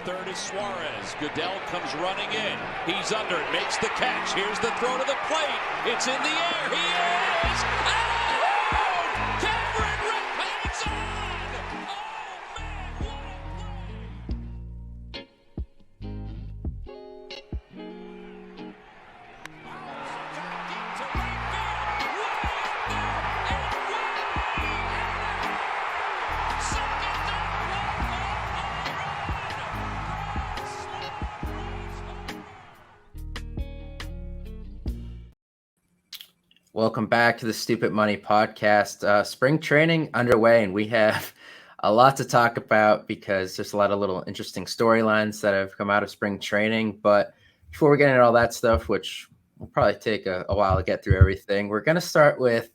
Third is Suarez. Goodell comes running in. He's under it, makes the catch. Here's the throw to the plate. It's in the air. He is out! Cameron Red hangs on! Oh, man, what a play! Deep to right field. Way and second Welcome back to the Stupid Money Podcast. Spring training underway, and we have a lot to talk about because there's a lot of little interesting storylines that have come out of spring training. But before we get into all that stuff, which will probably take a while to get through everything, we're going to start with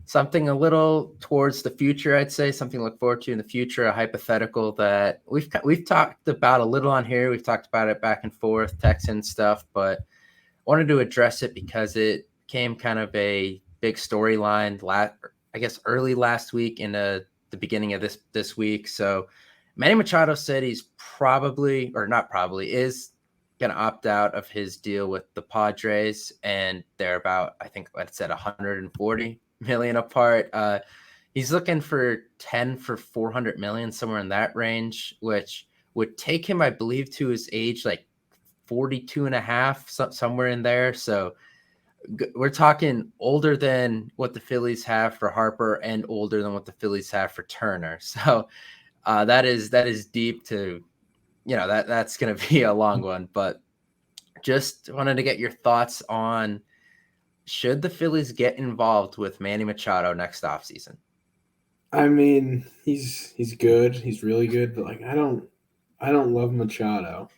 something a little towards the future, I'd say, something to look forward to in the future, a hypothetical that we've talked about a little on here. We've talked about it back and forth, text and stuff, but I wanted to address it because it came kind of a big storyline early last week into the beginning of this week. So Manny Machado said he's is going to opt out of his deal with the Padres, and they're about, I think what it said, 140 million apart. He's looking for 10 for 400 million, somewhere in that range, which would take him, I believe, to his age, like 42 and a half, somewhere in there. So we're talking older than what the Phillies have for Harper and older than what the Phillies have for Turner. So that is deep to, that's going to be a long one, but just wanted to get your thoughts on, should the Phillies get involved with Manny Machado next offseason? I mean, he's good. He's really good, but I don't love Machado.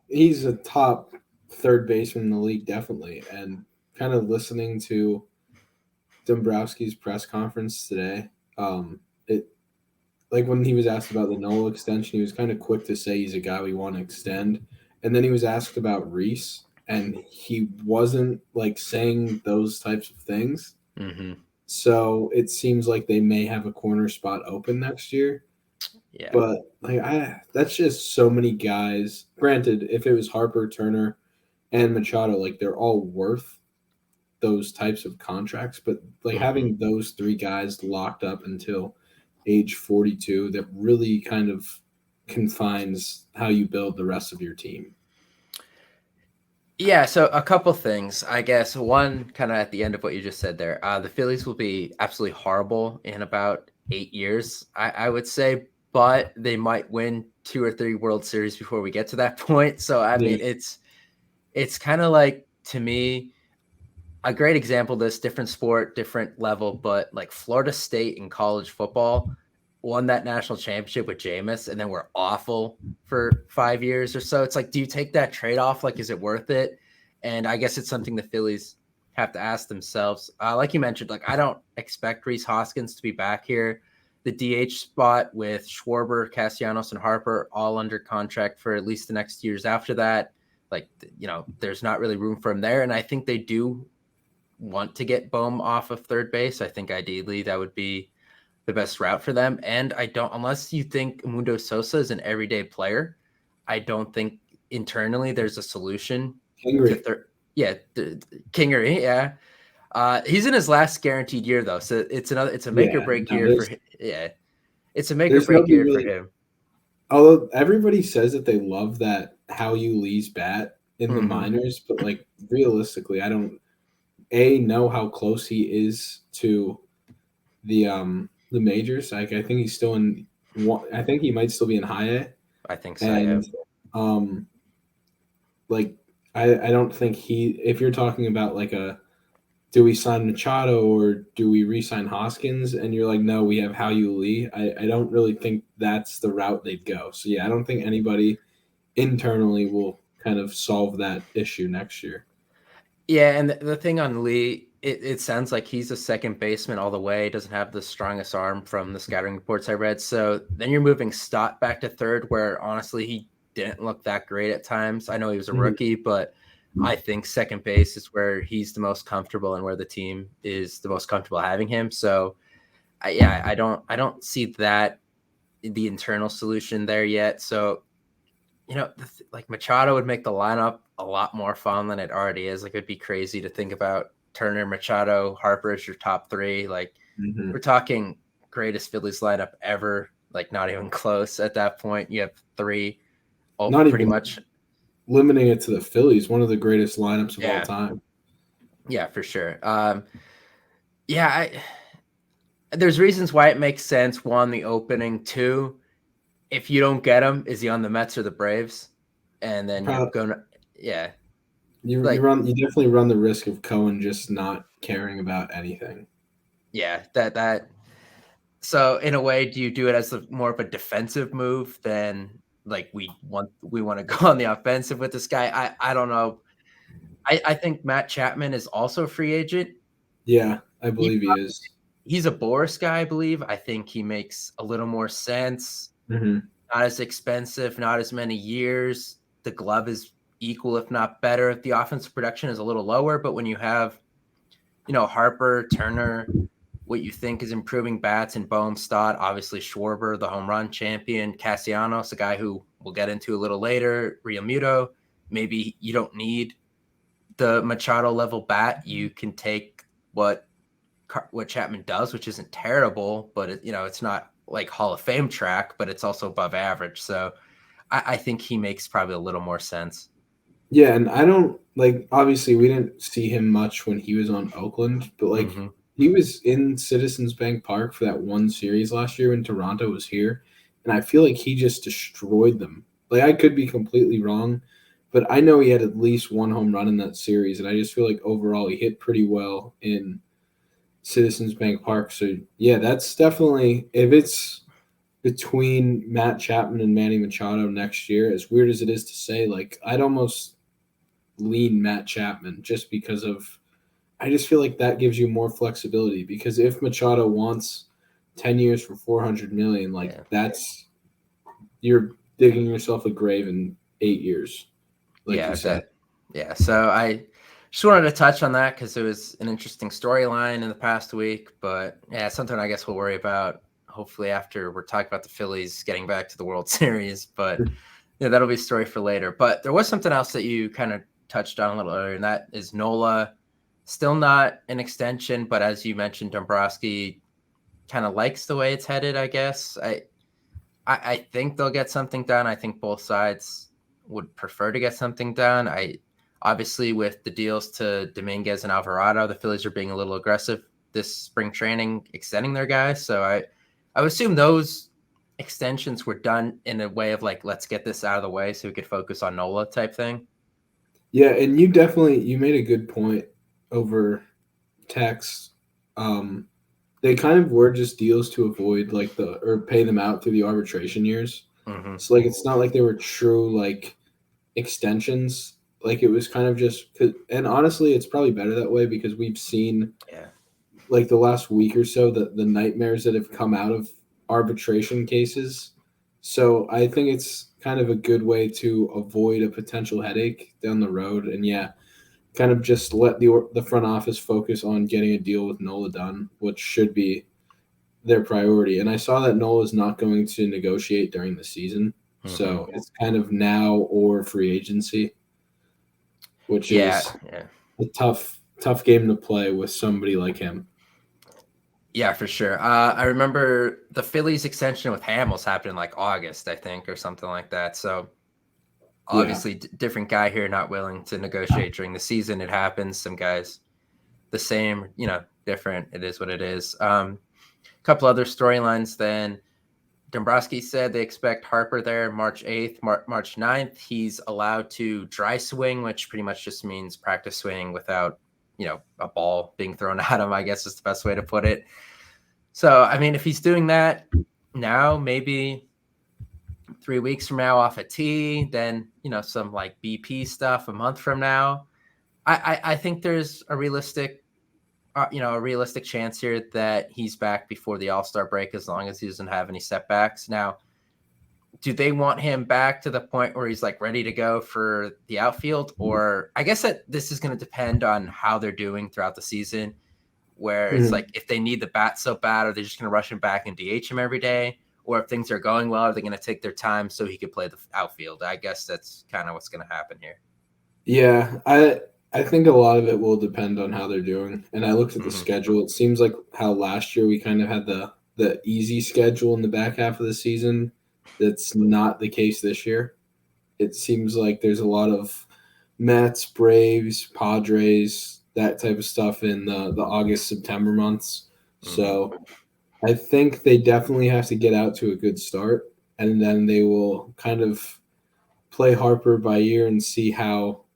He's a top third baseman in the league, definitely. And kind of listening to Dombrowski's press conference today, when he was asked about the Nola extension, he was kind of quick to say he's a guy we want to extend. And then he was asked about Reese, and he wasn't saying those types of things. Mm-hmm. So it seems like they may have a corner spot open next year. Yeah. But that's just so many guys. Granted, if it was Harper, Turner, and Machado, they're all worth those types of contracts. But having those three guys locked up until age 42, that really kind of confines how you build the rest of your team. Yeah, so a couple things, I guess. One, kind of at the end of what you just said there, the Phillies will be absolutely horrible in about 8 years, I would say, but they might win 2 or 3 World Series before we get to that point. So, I mean, it's kind of to me, a great example of this, different sport, different level, but Florida State in college football won that national championship with Jameis, and then we're awful for 5 years or so. It's do you take that trade-off? Is it worth it? And I guess it's something the Phillies have to ask themselves. Like you mentioned, I don't expect Rhys Hoskins to be back here. The DH spot with Schwarber, Castellanos, and Harper all under contract for at least the next years after that. There's not really room for him there. And I think they do want to get Bohm off of third base. I think ideally that would be the best route for them. And unless you think Mundo Sosa is an everyday player, I don't think internally there's a solution. Kingery. Kingery, yeah. He's in his last guaranteed year though. So it's a make or break year for him. Yeah. It's a make or break year for him. Although everybody says that they love that Hao-Yu Lee's bat in the minors, but realistically, I don't know how close he is to the majors. I think he's still in. I think he might still be in high A. I think so. And I don't think he. If you're talking about do we sign Machado or do we re-sign Hoskins? And you're no, we have Hao-Yu Lee. I don't really think that's the route they'd go. So yeah, I don't think anybody internally will kind of solve that issue next year. Yeah, and the thing on Lee, it sounds like he's a second baseman all the way. Doesn't have the strongest arm from the scouting reports I read. So then you're moving Stott back to third, where honestly he didn't look that great at times. I know he was a rookie, but I think second base is where he's the most comfortable and where the team is the most comfortable having him. So, I don't see that the internal solution there yet. So like Machado would make the lineup a lot more fun than it already is. Like it'd be crazy to think about Turner, Machado, Harper as your top three. Like we're talking greatest Phillies lineup ever. Like not even close at that point. You have three, Not pretty even much limiting it to the Phillies, one of the greatest lineups of all Yeah. time. Yeah, for sure. There's reasons why it makes sense. One, the opening. Two, if you don't get him, is he on the Mets or the Braves? And then you're gonna, You definitely run the risk of Cohen just not caring about anything. Yeah, that. So in a way, do you do it as more of a defensive move than like we want to go on the offensive with this guy? I don't know. I think Matt Chapman is also a free agent. Yeah, I believe he is. He's a Boris guy, I believe. I think he makes a little more sense. Mm-hmm. Not as expensive, not as many years. The glove is equal, if not better. The offensive production is a little lower, but when you have, Harper, Turner, what you think is improving bats and Bohm, Stott, obviously Schwarber, the home run champion, Castellanos, a guy who we'll get into a little later, Realmuto. Maybe you don't need the Machado level bat. You can take what Chapman does, which isn't terrible, but it's not like Hall of Fame track, but it's also above average. So I think he makes probably a little more sense. Yeah, and I don't obviously we didn't see him much when he was on Oakland, but he was in Citizens Bank Park for that one series last year when Toronto was here, and I feel like he just destroyed them. Like I could be completely wrong, but I know he had at least one home run in that series, and I just feel like overall he hit pretty well in Citizens Bank Park. So yeah, that's definitely, if it's between Matt Chapman and Manny Machado next year, as weird as it is to say, I'd almost lean Matt Chapman just because I just feel like that gives you more flexibility, because if Machado wants 10 years for $400 million, you're digging yourself a grave in 8 years. You said. Yeah. So I just wanted to touch on that because it was an interesting storyline in the past week, but yeah, something I guess we'll worry about hopefully after we're talking about the Phillies getting back to the World Series, but that'll be a story for later. But there was something else that you kind of touched on a little earlier, and that is Nola. Still not an extension, but as you mentioned, Dombrowski kind of likes the way it's headed, I guess. I think they'll get something done. I think both sides would prefer to get something done. Obviously with the deals to Dominguez and Alvarado, the Phillies are being a little aggressive this spring training, extending their guys. So I would assume those extensions were done in a way of let's get this out of the way so we could focus on Nola type thing. Yeah, and you made a good point over text. They kind of were just deals to avoid or pay them out through the arbitration years. Mm-hmm. So it's not like they were true extensions. It was kind of just, and honestly, it's probably better that way because we've seen the last week or so the nightmares that have come out of arbitration cases. So I think it's kind of a good way to avoid a potential headache down the road. And yeah, kind of just let the front office focus on getting a deal with Nola done, which should be their priority. And I saw that Nola is not going to negotiate during the season. Mm-hmm. So it's kind of now or free agency, which is a tough game to play with somebody like him. Yeah, for sure. I remember the Phillies extension with Ham was happening August, I think, or something like that. So obviously different guy here, not willing to negotiate during the season. It happens. Some guys the same, different. It is what it is. A couple other storylines then. Dombrowski said they expect Harper there March 8th, March 9th. He's allowed to dry swing, which pretty much just means practice swing without, a ball being thrown at him, I guess is the best way to put it. So, I mean, if he's doing that now, maybe 3 weeks from now off a tee, then, some BP stuff a month from now, I think there's a realistic chance here that he's back before the All-Star break, as long as he doesn't have any setbacks. Now, do they want him back to the point where he's ready to go for the outfield? Or I guess that this is going to depend on how they're doing throughout the season, where it's if they need the bat so bad, are they just going to rush him back and DH him every day? or if things are going well, are they going to take their time so he could play the outfield? I guess that's kind of what's going to happen here. Yeah, I think a lot of it will depend on how they're doing. And I looked at the schedule. It seems like how last year we kind of had the easy schedule in the back half of the season. That's not the case this year. It seems like there's a lot of Mets, Braves, Padres, that type of stuff in the August, September months. So I think they definitely have to get out to a good start, and then they will kind of play Harper by ear and see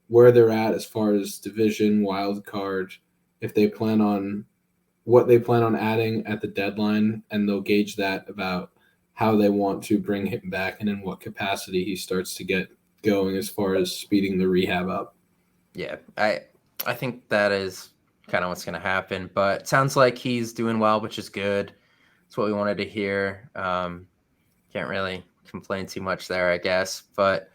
where they're at as far as division, wild card, if they plan on what they plan on adding at the deadline, and they'll gauge that about how they want to bring him back and in what capacity he starts to get going as far as speeding the rehab up. Yeah, I think that is kind of what's going to happen, but it sounds like he's doing well, which is good. That's what we wanted to hear. Can't really complain too much there, I guess. But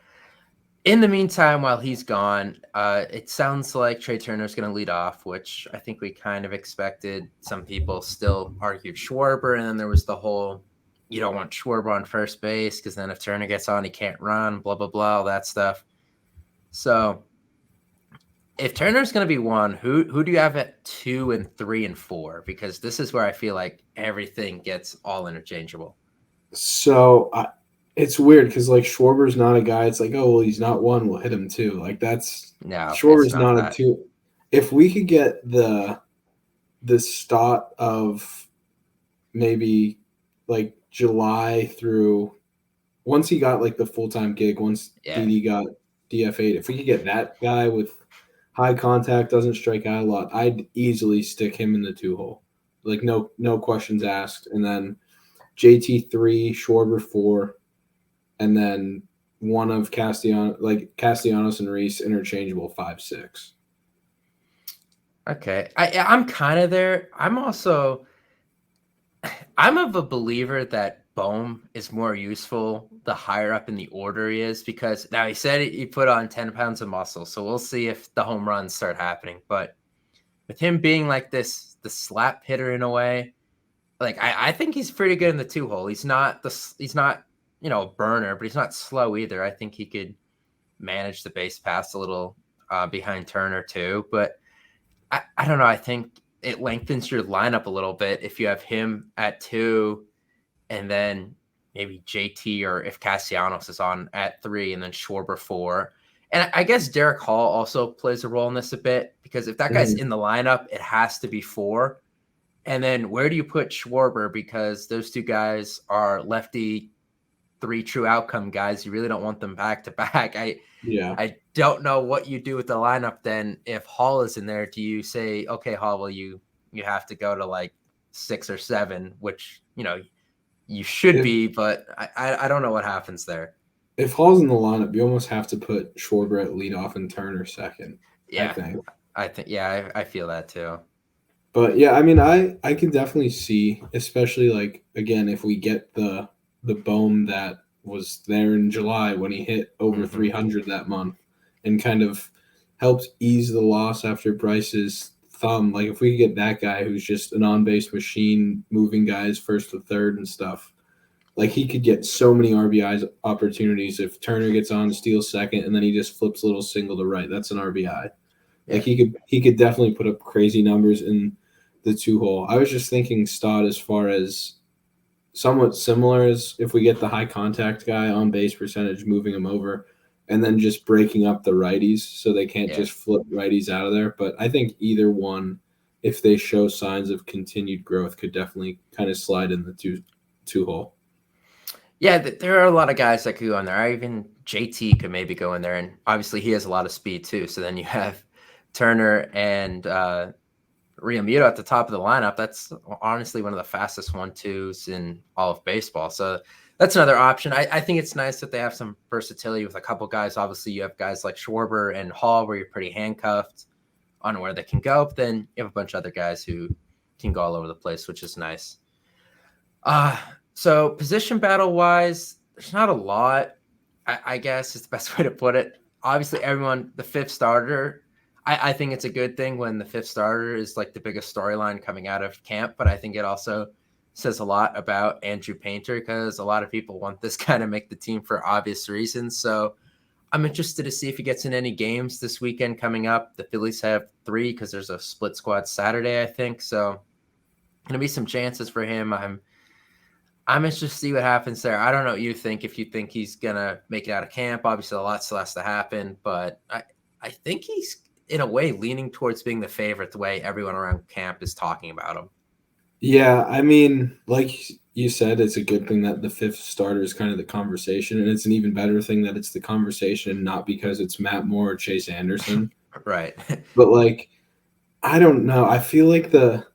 in the meantime, while he's gone, it sounds like Trey Turner's going to lead off, which I think we kind of expected. Some people still argued Schwarber, and then there was the whole, you don't want Schwarber on first base because then if Turner gets on, he can't run, blah, blah, blah, all that stuff. So if Turner's going to be one, who do you have at 2 and 3 and 4? Because this is where I feel like everything gets all interchangeable. So it's weird because like Schwarber's not a guy. It's like, oh well, he's not 1. We'll hit him 2. Like Schwarber's not a 2. If we could get the start of maybe like July through once he got like the full-time gig, once Didi got DFA'd, if we could get that guy with high contact, doesn't strike out a lot, I'd easily stick him in the 2-hole. Like no questions asked. And then JT 3, Schwarber 4, and then one of Castellanos and Reese interchangeable 5-6. Okay. I'm kind of there. I'm of a believer that Bohm is more useful the higher up in the order he is, because now he said he put on 10 pounds of muscle, so we'll see if the home runs start happening. But with him being like the slap hitter in a way, like I think he's pretty good in the 2-hole. He's not a burner, but he's not slow either. I think he could manage the base pass a little behind Turner too. But I don't know. I think it lengthens your lineup a little bit if you have him at 2 and then maybe JT, or if Castellanos is on at 3 and then Schwarber 4. And I guess Derek Hall also plays a role in this a bit, because if that guy's in the lineup, it has to be 4. And then where do you put Schwarber? Because those two guys are lefty 3 true outcome guys. You really don't want them back to back. I don't know what you do with the lineup then. If Hall is in there, do you say, okay, Hall, well, you have to go to like 6 or 7, which, you should be, but I don't know what happens there. If Hall's in the lineup, you almost have to put Schwarber at leadoff and Turner second. Yeah, I think I feel that too. But yeah, I mean, I can definitely see, especially like again, if we get the Bohm that was there in July when he hit over 300 that month and kind of helped ease the loss after Bryce's thumb. Like if we could get that guy who's just an on-base machine, moving guys first to third and stuff, like he could get so many RBI opportunities. If Turner gets on, steals second, and then he just flips a little single to right, that's an RBI. Like he could definitely put up crazy numbers in the 2-hole. I was just thinking Stott as far as somewhat similar as if we get the high contact guy on base percentage, moving him over, and then just breaking up the righties so they can't just flip righties out of there. But I think either one, if they show signs of continued growth, could definitely kind of slide in the 2-hole. Yeah, there are a lot of guys that could go in there. Even JT could maybe go in there, and obviously he has a lot of speed too. So then you have Turner and Realmuto at the top of the lineup. That's honestly one of the fastest 1-2s in all of baseball. So that's another option. I think it's nice that they have some versatility with a couple guys. Obviously, you have guys like Schwarber and Hall where you're pretty handcuffed on where they can go. But then you have a bunch of other guys who can go all over the place, which is nice. So position battle wise, there's not a lot. I guess is the best way to put it. Obviously, the 5th starter, I think it's a good thing when the 5th starter is like the biggest storyline coming out of camp, but I think it also says a lot about Andrew Painter because a lot of people want this guy to make the team for obvious reasons. So I'm interested to see if he gets in any games this weekend coming up. The Phillies have 3 because there's a split squad Saturday, I think. So gonna be some chances for him. I'm interested to see what happens there. I don't know what you think. If you think he's gonna make it out of camp, obviously a lot still has to happen. But I think he's in a way leaning towards being the favorite. The way everyone around camp is talking about him. Yeah, I mean, like you said, it's a good thing that the 5th starter is kind of the conversation, and it's an even better thing that it's the conversation, not because it's Matt Moore or Chase Anderson. Right. But like, I don't know. I feel like the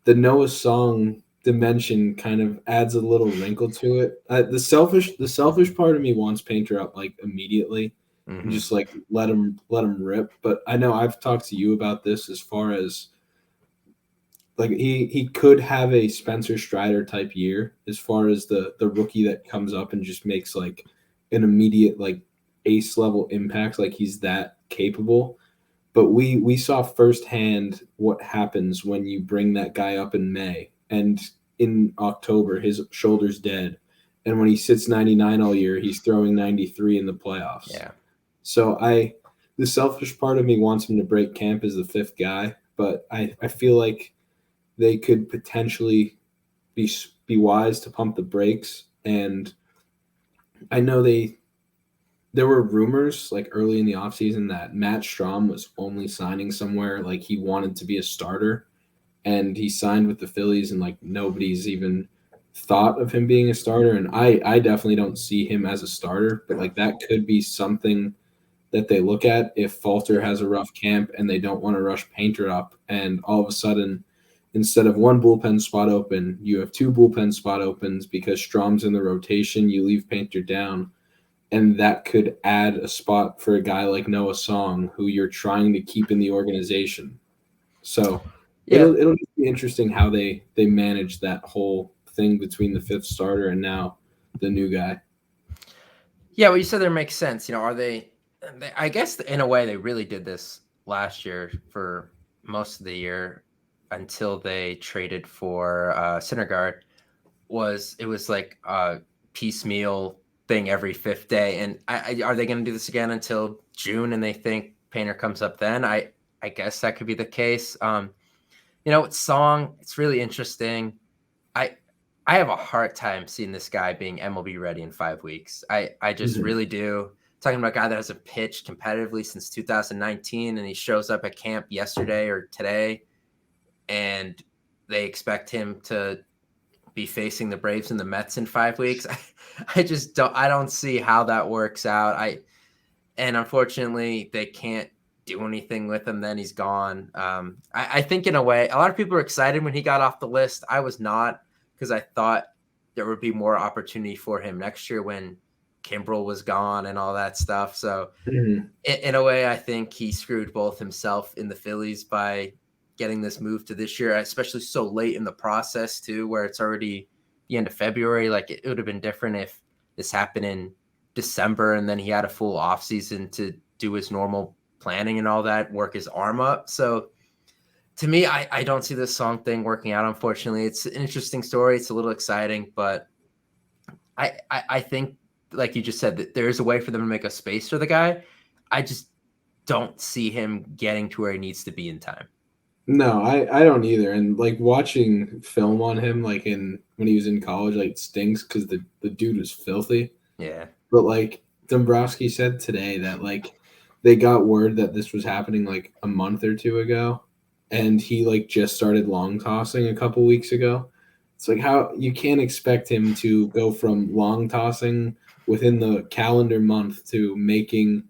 Noah Song dimension kind of adds a little wrinkle to it. The selfish part of me wants Painter up like immediately and just like let him rip. But I know I've talked to you about this as far as like he could have a Spencer Strider type year as far as the rookie that comes up and just makes like an immediate like ace level impact, like he's that capable. But we saw firsthand what happens when you bring that guy up in May and in October his shoulder's dead, and when he sits 99 all year he's throwing 93 in the playoffs. Yeah. So the selfish part of me wants him to break camp as the 5th guy, but I feel like they could potentially be wise to pump the brakes. And I know there were rumors like early in the offseason that Matt Strahm was only signing somewhere like he wanted to be a starter, and he signed with the Phillies and like nobody's even thought of him being a starter. And I definitely don't see him as a starter, but like that could be something that they look at if Falter has a rough camp and they don't want to rush Painter up, and all of a sudden instead of 1 bullpen spot open, you have 2 bullpen spot opens because Strom's in the rotation, you leave Painter down, and that could add a spot for a guy like Noah Song who you're trying to keep in the organization. So Yeah. it'll be interesting how they manage that whole thing between the 5th starter and now the new guy. Yeah, what you said there makes sense. Are they I guess in a way they really did this last year for most of the year until they traded for Syndergaard. It was like a piecemeal thing every 5th day, and are they going to do this again until June? And they think Painter comes up then. I guess that could be the case. With Song, it's really interesting. I have a hard time seeing this guy being MLB ready in 5 weeks. I just really do. Talking about a guy that hasn't pitched competitively since 2019, and he shows up at camp yesterday or today, and they expect him to be facing the Braves and the Mets in 5 weeks. I just don't see how that works out. And unfortunately they can't do anything with him. Then he's gone. I think in a way, a lot of people were excited when he got off the list. I was not, because I thought there would be more opportunity for him next year when Kimbrel was gone and all that stuff. So in a way, I think he screwed both himself in the Phillies by getting this move to this year, especially so late in the process too, where it's already the end of February. Like it would have been different if this happened in December and then he had a full off season to do his normal planning and all that, work his arm up. So to me, I don't see this Song thing working out. Unfortunately, it's an interesting story. It's a little exciting, but I think, like you just said, that there is a way for them to make a space for the guy. I just don't see him getting to where he needs to be in time. No, I don't either. And like watching film on him, like when he was in college, like it stinks because the dude was filthy. Yeah. But like Dombrowski said today that like they got word that this was happening like a month or 2 ago, and he like just started long tossing a couple weeks ago. It's like how you can't expect him to go from long tossing within the calendar month to making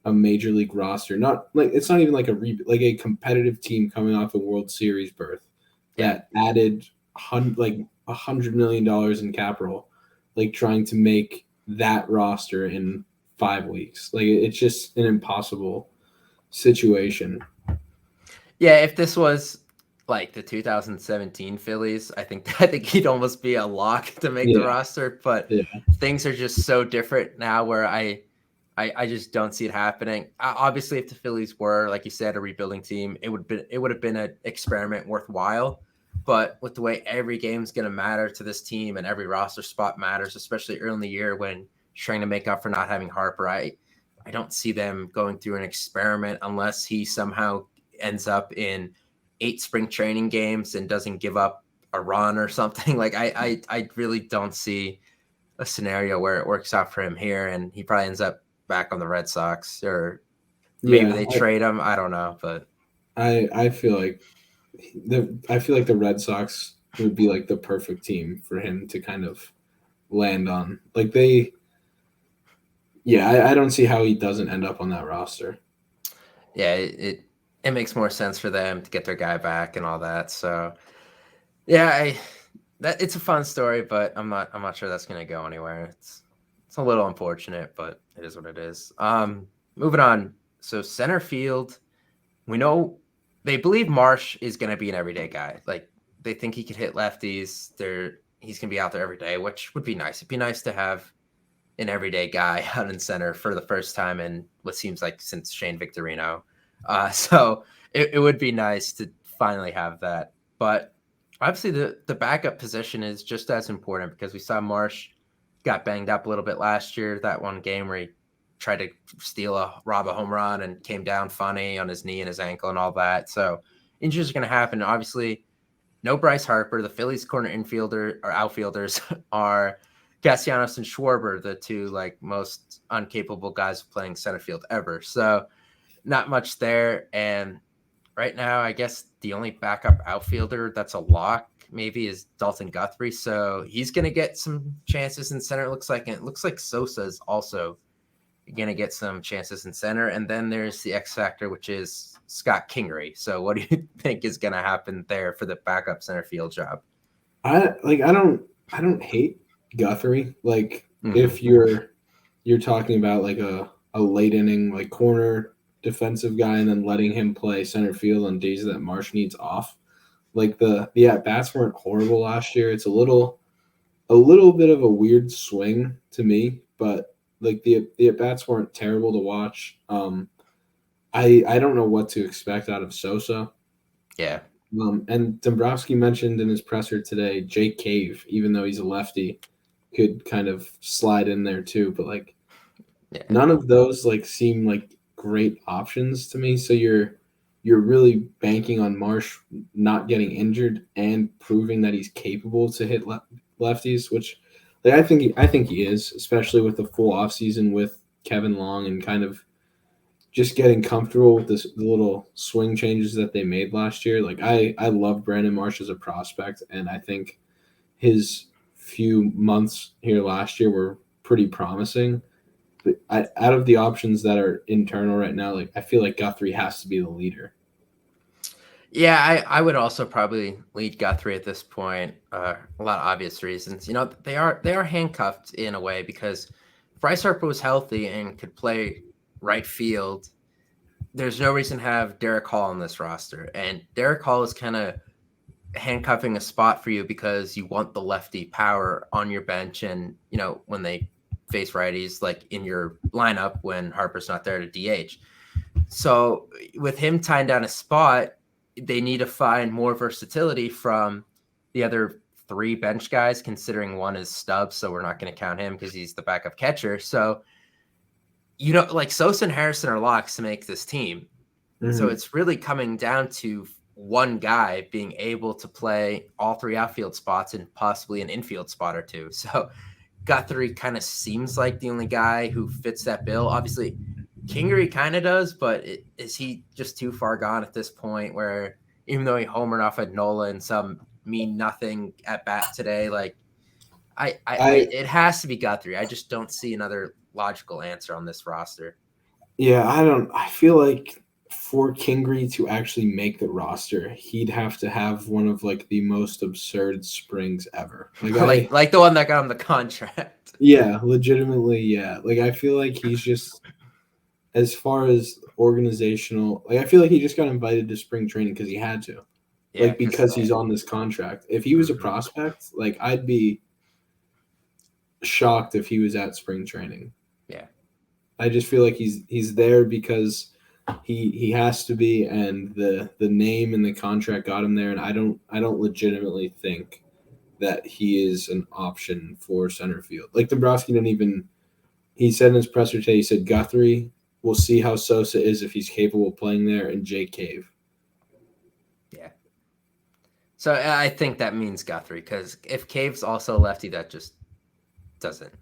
a major league roster. Not like it's not even like like a competitive team coming off a World Series berth that added like $100 million in capital, like trying to make that roster in 5 weeks. Like it's just an impossible situation. Yeah, if this was like the 2017 Phillies, I think he'd almost be a lock to make the roster. But things are just so different now, where I just don't see it happening. Obviously, if the Phillies were, like you said, a rebuilding team, it would have been an experiment worthwhile. But with the way every game's going to matter to this team and every roster spot matters, especially early in the year when trying to make up for not having Harper, I don't see them going through an experiment unless he somehow ends up in 8 spring training games and doesn't give up a run or something. Like I really don't see a scenario where it works out for him here, and he probably ends up back on the Red Sox, or maybe they trade him. I don't know, but I feel like the Red Sox would be like the perfect team for him to kind of land on. Like I don't see how he doesn't end up on that roster. Yeah, it makes more sense for them to get their guy back and all that. So yeah, it's a fun story, but I'm not sure that's gonna go anywhere. It's a little unfortunate, but it is what it is. Moving on. So center field, we know they believe Marsh is gonna be an everyday guy. Like they think he could hit lefties. He's gonna be out there every day, which would be nice. It'd be nice to have an everyday guy out in center for the first time in what seems like since Shane Victorino. So it would be nice to finally have that. But obviously the backup position is just as important because we saw Marsh got banged up a little bit last year, that one game where he tried to rob a home run and came down funny on his knee and his ankle and all that. So injuries are going to happen. Obviously, no Bryce Harper. The Phillies corner infielder or outfielders are Castellanos and Schwarber, the two like most incapable guys playing center field ever. So not much there. And right now, I guess the only backup outfielder that's a lock maybe is Dalton Guthrie. So he's going to get some chances in center. It looks like Sosa is also going to get some chances in center. And then there's the X factor, which is Scott Kingery. So what do you think is going to happen there for the backup center field job? I don't hate Guthrie. Like if you're talking about like a late inning like corner defensive guy and then letting him play center field on days that Marsh needs off. Like the at-bats weren't horrible last year. It's a little bit of a weird swing to me, but like the at-bats weren't terrible to watch. I don't know what to expect out of Sosa. Yeah. And Dombrowski mentioned in his presser today, Jake Cave, even though he's a lefty, could kind of slide in there too. But like none of those like seem like great options to me. So you're really banking on Marsh not getting injured and proving that he's capable to hit lefties, which like I think he is, especially with the full offseason with Kevin Long and kind of just getting comfortable with the little swing changes that they made last year. Like I love Brandon Marsh as a prospect, and I think his few months here last year were pretty promising. But out of the options that are internal right now, like I feel like Guthrie has to be the leader. Yeah, I would also probably lead Guthrie at this point. A lot of obvious reasons. You know, they are handcuffed in a way because Bryce Harper was healthy and could play right field. There's no reason to have Derek Hall on this roster. And Derek Hall is kind of handcuffing a spot for you because you want the lefty power on your bench. And, you know, when they face righties, like in your lineup when Harper's not there to DH. So with him tying down a spot, they need to find more versatility from the other 3 bench guys, considering one is Stubbs. So we're not going to count him because he's the backup catcher. So, you know, like Sosa and Harrison are locks to make this team. Mm-hmm. So it's really coming down to one guy being able to play all 3 outfield spots and possibly an infield spot or 2. So Guthrie kind of seems like the only guy who fits that bill. Obviously, Kingery kind of does, but is he just too far gone at this point where even though he homered off at Nola and some mean nothing at bat today, like it has to be Guthrie. I just don't see another logical answer on this roster. Yeah, I feel like for Kingery to actually make the roster, he'd have to have one of like the most absurd springs ever. Like the one that got him the contract. Yeah, legitimately, yeah. Like I feel like he's just as far as organizational, like I feel like he just got invited to spring training because he had to. Yeah, like because he's on this contract. If he was a prospect, like I'd be shocked if he was at spring training. Yeah. I just feel like he's there because he has to be, and the name and the contract got him there. And I don't legitimately think that he is an option for center field. Like Dombrowski didn't even. He said in his presser today, he said Guthrie. We'll see how Sosa is if he's capable of playing there, and Jake Cave. Yeah. So I think that means Guthrie, because if Cave's also a lefty, that just doesn't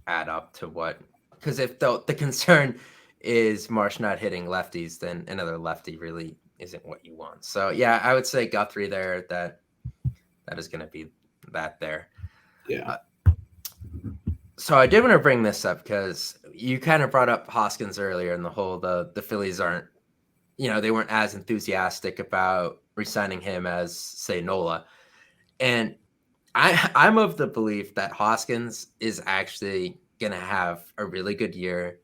add up to what. Because if the concern is Marsh not hitting lefties, then another lefty really isn't what you want. So yeah, I would say Guthrie there. That is going to be that there. Yeah. So I did want to bring this up because you kind of brought up Hoskins earlier, and the whole the Phillies aren't, they weren't as enthusiastic about re-signing him as, say, Nola. And I'm of the belief that Hoskins is actually going to have a really good year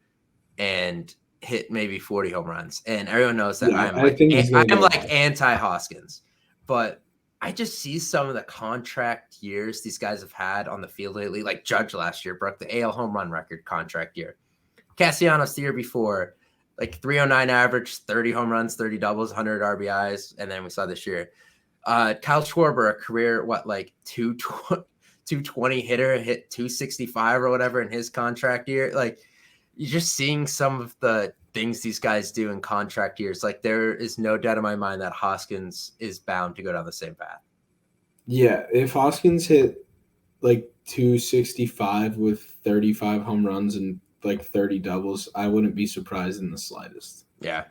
and hit maybe 40 home runs. And everyone knows that I think he's going to I'm go like anti-Hoskins. But I just see some of the contract years these guys have had on the field lately. Like Judge last year broke the AL home run record contract year. Castellanos the year before, like 309 average, 30 home runs, 30 doubles, 100 RBIs. And then we saw this year. Kyle Schwarber, a career, 220 hitter, hit 265 or whatever in his contract year. Like, you're just seeing some of the things these guys do in contract years. Like, there is no doubt in my mind that Hoskins is bound to go down the same path. Yeah, if Hoskins hit like 265 with 35 home runs and like 30 doubles, I wouldn't be surprised in the slightest. Yeah.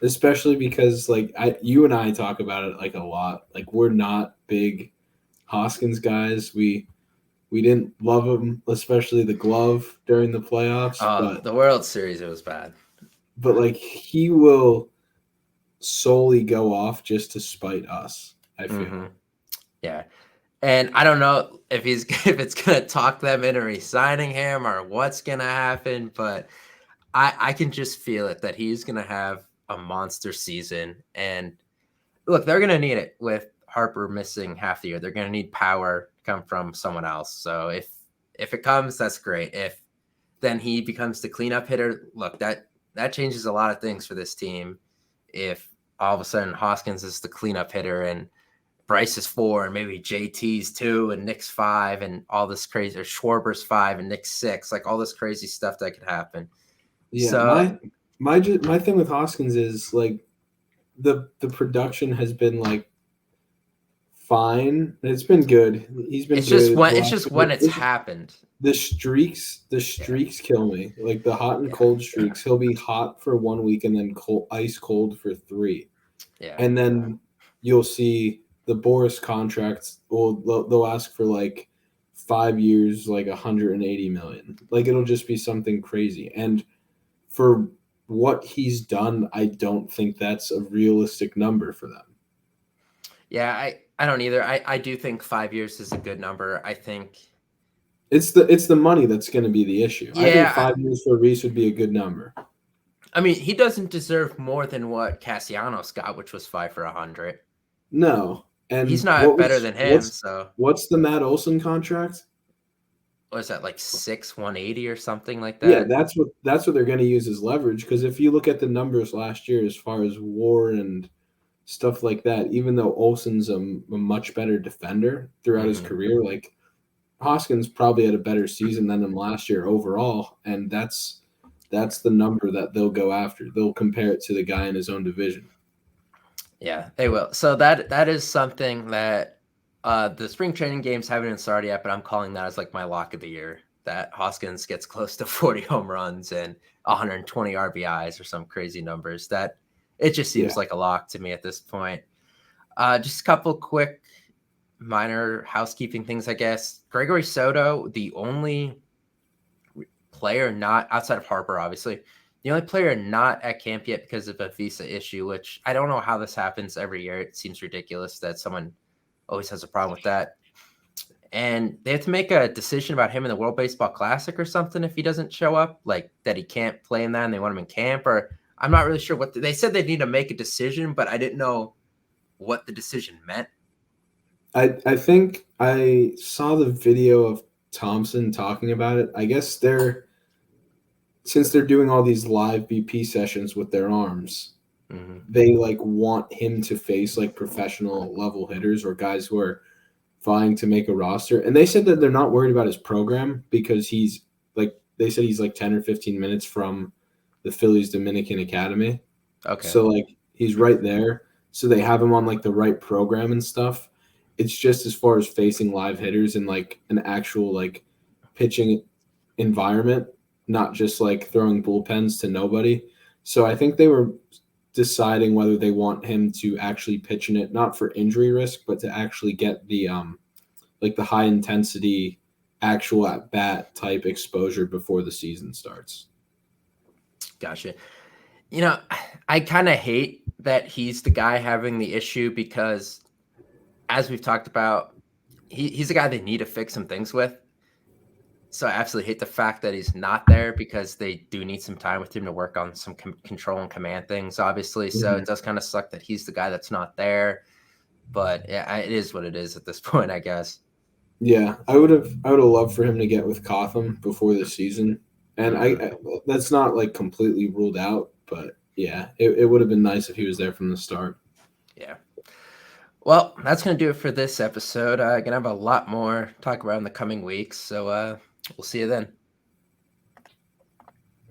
Especially because like you and I talk about it like a lot. Like we're not big Hoskins guys. We didn't love him, especially the glove during the playoffs. But the World Series, it was bad. But like he will solely go off just to spite us, I feel. Mm-hmm. Yeah. And I don't know if it's gonna talk them into re-signing him or what's gonna happen, but I can just feel it that he's gonna have a monster season. And look, they're gonna need it with Harper missing half the year. They're gonna need power to come from someone else. So if it comes, that's great. If then he becomes the cleanup hitter, look, that changes a lot of things for this team. If all of a sudden Hoskins is the cleanup hitter and Bryce is 4 and maybe JT's 2 and Nick's 5 and all this crazy, or Schwarber's 5 and Nick's 6, like all this crazy stuff that could happen. Yeah, so, my thing with Hoskins is like the production has been like fine. It's been good. He's been it's good. just when it's happened. The streaks kill me. Like the hot and cold streaks. He'll be hot for 1 week and then ice cold for 3. Yeah. And then you'll see the Boris contracts. They'll ask for like 5 years, like 180 million. Like it'll just be something crazy. And for what he's done, I don't think that's a realistic number for them. Yeah, I don't either. I do think 5 years is a good number. I think it's the money that's going to be the issue. Yeah, I think 5 years for Reese would be a good number. I mean, he doesn't deserve more than what Castellanos got, which was 5 for 100. No, and he's not better than him. What's the Matt Olson contract? What is that, like 180 or something like that? Yeah, that's what they're going to use as leverage. Because if you look at the numbers last year, as far as WAR and stuff like that, even though Olson's a much better defender throughout his career, like Hoskins probably had a better season than him last year overall, and that's the number that they'll go after. They'll compare it to the guy in his own division. Yeah, they will. So that is something that the spring training games haven't even started yet, but I'm calling that as like my lock of the year, that Hoskins gets close to 40 home runs and 120 RBIs or some crazy numbers. That it just seems like a lock to me at this point. Just a couple quick minor housekeeping things, I guess. Gregory Soto, the only player not outside of Harper, obviously, the only player not at camp yet because of a visa issue, which I don't know how this happens every year. It seems ridiculous that someone always has a problem with that. And they have to make a decision about him in the World Baseball Classic or something if he doesn't show up, like that he can't play in that and they want him in camp, or I'm not really sure what they said. They need to make a decision, but I didn't know what the decision meant. I think I saw the video of Thompson talking about it. I guess since they're doing all these live BP sessions with their arms, they like want him to face like professional level hitters or guys who are vying to make a roster. And they said that they're not worried about his program because he's like, they said he's like 10 or 15 minutes from the Phillies Dominican Academy. Okay. So like he's right there. So they have him on like the right program and stuff. It's just as far as facing live hitters and like an actual like pitching environment, not just like throwing bullpens to nobody. So I think they were deciding whether they want him to actually pitch in it, not for injury risk, but to actually get the like the high intensity actual at bat type exposure before the season starts. Gotcha. You know, I kind of hate that he's the guy having the issue because, as we've talked about, he's the guy they need to fix some things with. So I absolutely hate the fact that he's not there because they do need some time with him to work on some control and command things, obviously. So it does kind of suck that he's the guy that's not there. But yeah, it is what it is at this point, I guess. Yeah, I would have loved for him to get with Cotham before the season, and I that's not like completely ruled out, but yeah, it would have been nice if he was there from the start. Yeah. Well, that's going to do it for this episode. Going to have a lot more to talk about in the coming weeks, so we'll see you then.